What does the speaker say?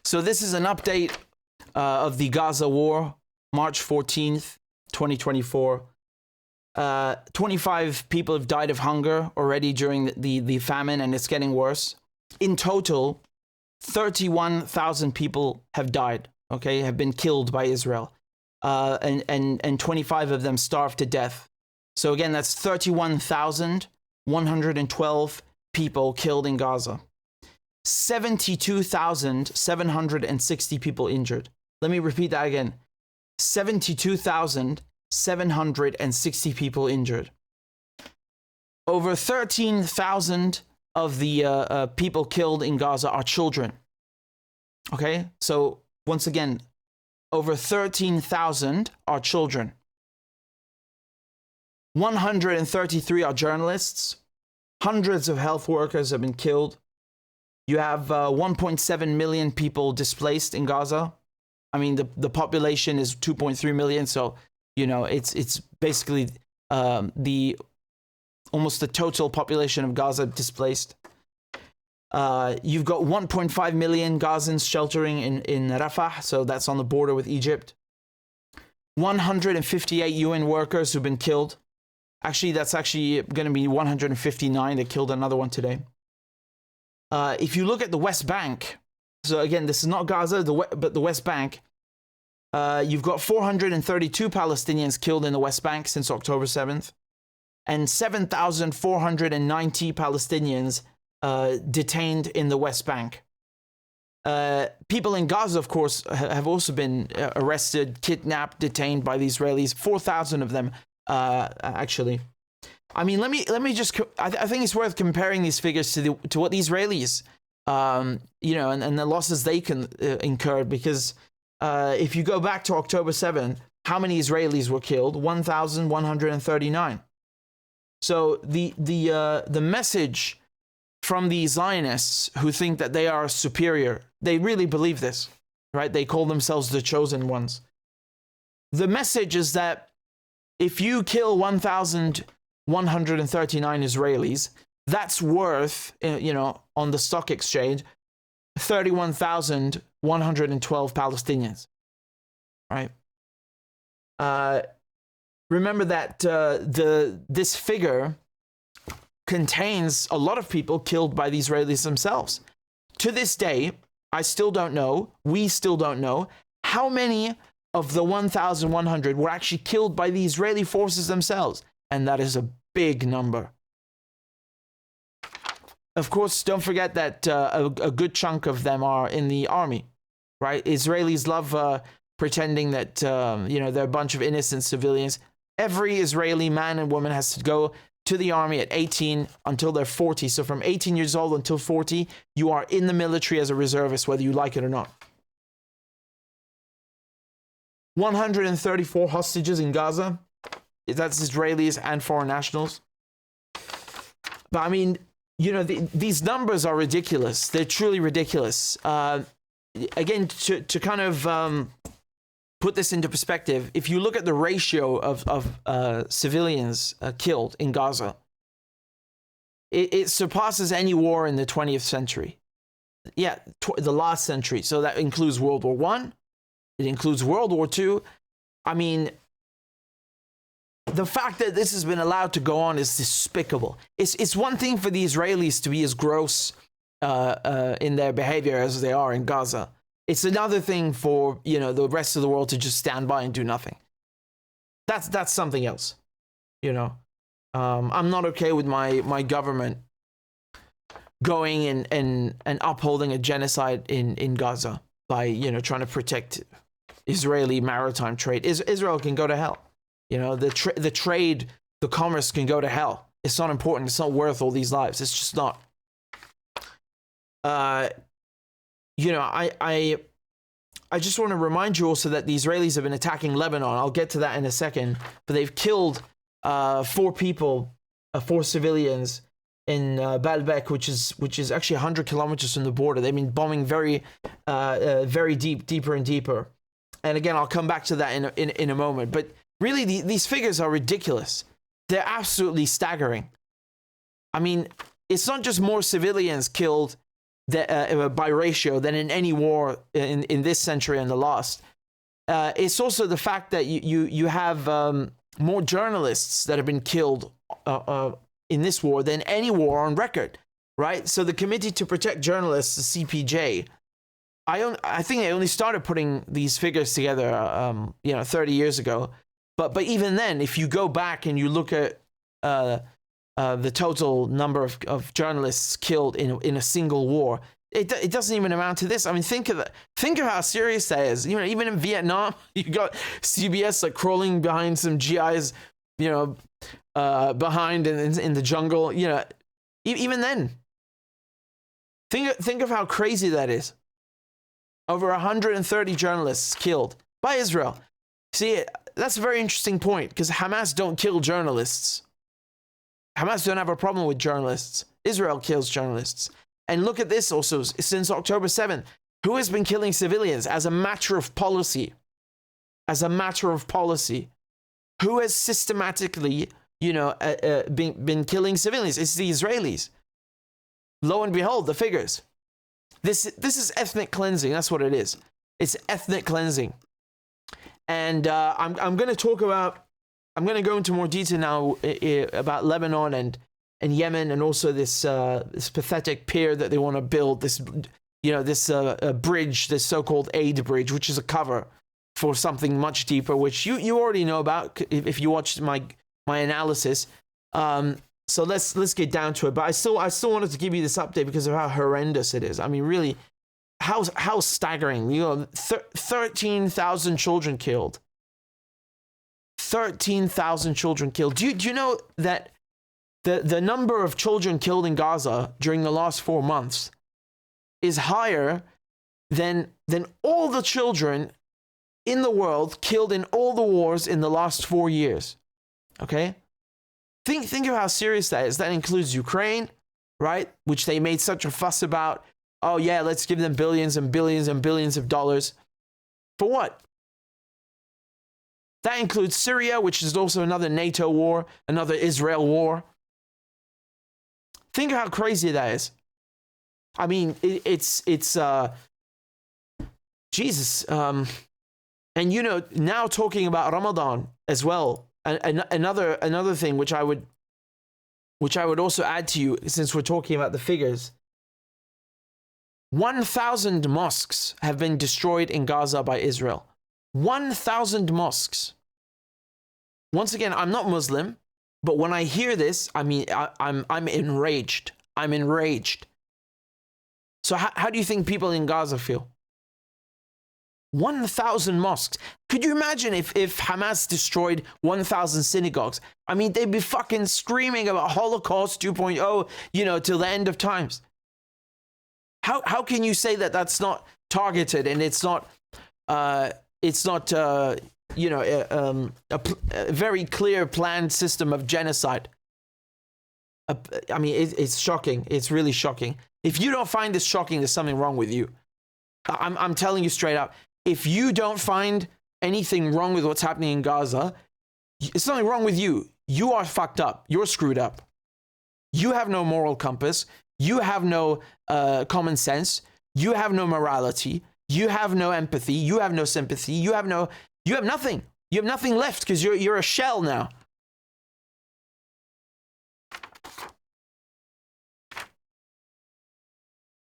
So this is an update of the Gaza war, March 14th, 2024. 25 people have died of hunger already during the famine, and it's getting worse. In total, 31,000 people have died, okay, have been killed by Israel. And 25 of them starved to death. So again, that's 31,112 people killed in Gaza. 72,760 people injured. Let me repeat that again. 72,760 people injured. Over 13,000 of the people killed in Gaza are children. Okay, so once again, over 13,000 are children. 133 are journalists. Hundreds of health workers have been killed. You have 1.7 million people displaced in Gaza. I mean, the population is 2.3 million, so you know it's basically almost the total population of Gaza displaced. You've got 1.5 million Gazans sheltering in Rafah, so that's on the border with Egypt. 158 UN workers who've been killed. Actually, that's actually going to be 159. They killed another one today. If you look at the West Bank, so again, this is not Gaza, but the West Bank, you've got 432 Palestinians killed in the West Bank since October 7th, and 7,490 Palestinians detained in the West Bank. People in Gaza, of course, have also been arrested, kidnapped, detained by the Israelis. 4,000 of them, actually. I mean, let me just. I think it's worth comparing these figures to what the Israelis, you know, and the losses they can incurred. Because if you go back to October 7th, how many Israelis were killed? 1,139. So the message from the Zionists who think that they are superior, they really believe this, right? They call themselves the chosen ones. The message is that if you kill 1,139 Israelis, that's worth, you know, on the stock exchange, 31,112 Palestinians, right? Remember that this figure contains a lot of people killed by the Israelis themselves. To this day, I still don't know, we still don't know, how many of the 1,100 were actually killed by the Israeli forces themselves. And that is a big number. Of course, don't forget that a good chunk of them are in the army, right? Israelis love pretending that, you know, they're a bunch of innocent civilians. Every Israeli man and woman has to go to the army at 18 until they're 40. So from 18 years old until 40, you are in the military as a reservist, whether you like it or not. 134 hostages in Gaza. That's Israelis and foreign nationals. But I mean, you know, these numbers are ridiculous. They're truly ridiculous. Again, to kind of put this into perspective, if you look at the ratio of civilians killed in Gaza, it surpasses any war in the 20th century. Yeah, the last century. So that includes World War I. It includes World War II. I mean, the fact that this has been allowed to go on is despicable. It's one thing for the Israelis to be as gross in their behavior as they are in Gaza. It's another thing for, you know, the rest of the world to just stand by and do nothing. That's something else, you know. I'm not okay with my government going and upholding a genocide in Gaza by, you know, trying to protect Israeli maritime trade. Israel can go to hell. You know, the trade, the commerce can go to hell. It's not important. It's not worth all these lives. It's just not. You know, I just want to remind you also that the Israelis have been attacking Lebanon. I'll get to that in a second. But they've killed 4 people, 4 civilians in Baalbek, which is actually 100 kilometers from the border. They've been bombing very deeper and deeper. And again, I'll come back to that in a moment. But really, these figures are ridiculous. They're absolutely staggering. I mean, it's not just more civilians killed by ratio than in any war in this century and the last. It's also the fact that you have more journalists that have been killed in this war than any war on record, right? So the Committee to Protect Journalists, the CPJ, I think they only started putting these figures together, 30 years ago. But even then, if you go back and you look at the total number of journalists killed in a single war, it doesn't even amount to this. I mean, think of how serious that is. Even in Vietnam, you got CBS like crawling behind some GIs, behind in the jungle. Even then, think of how crazy that is. Over 130 journalists killed by Israel. See, that's a very interesting point, because Hamas don't kill journalists. Hamas don't have a problem with journalists. Israel kills journalists. And look at this also, since October 7th, who has been killing civilians as a matter of policy? As a matter of policy. Who has systematically, been killing civilians? It's the Israelis. Lo and behold, the figures. This is ethnic cleansing. That's what it is. It's ethnic cleansing. And I'm going to go into more detail now about Lebanon and Yemen, and also this pathetic pier that they want to build, this bridge, this so-called aid bridge, which is a cover for something much deeper, which you already know about if you watched my analysis. So let's get down to it. But I still wanted to give you this update because of how horrendous it is. I mean, really, how staggering. 13,000 children killed. 13,000 children killed. Do you know that the number of children killed in Gaza during the last 4 months is higher than all the children in the world killed in all the wars in the last 4 years? Okay? Think of how serious that is. That includes Ukraine, right? Which they made such a fuss about. Oh yeah, let's give them billions and billions and billions of dollars. For what? That includes Syria, which is also another NATO war, another Israel war. Think of how crazy that is. I mean, it's Jesus. And now talking about Ramadan as well. Another thing which I would also add to you, since we're talking about the figures. 1,000 mosques have been destroyed in Gaza by Israel. 1,000 mosques. Once again, I'm not Muslim, but when I hear this, I mean, I'm enraged. I'm enraged. So how do you think people in Gaza feel? 1,000 mosques. Could you imagine if Hamas destroyed 1,000 synagogues? I mean, they'd be fucking screaming about Holocaust 2.0, till the end of times. How can you say that that's not targeted and it's not a very clear planned system of genocide? I mean, it's shocking. It's really shocking. If you don't find this shocking, there's something wrong with you. I'm telling you straight up. If you don't find anything wrong with what's happening in Gaza, it's something wrong with you. You are fucked up. You're screwed up. You have no moral compass. You have no common sense. You have no morality. You have no empathy. You have no sympathy. You have nothing. You have nothing left because you're a shell now.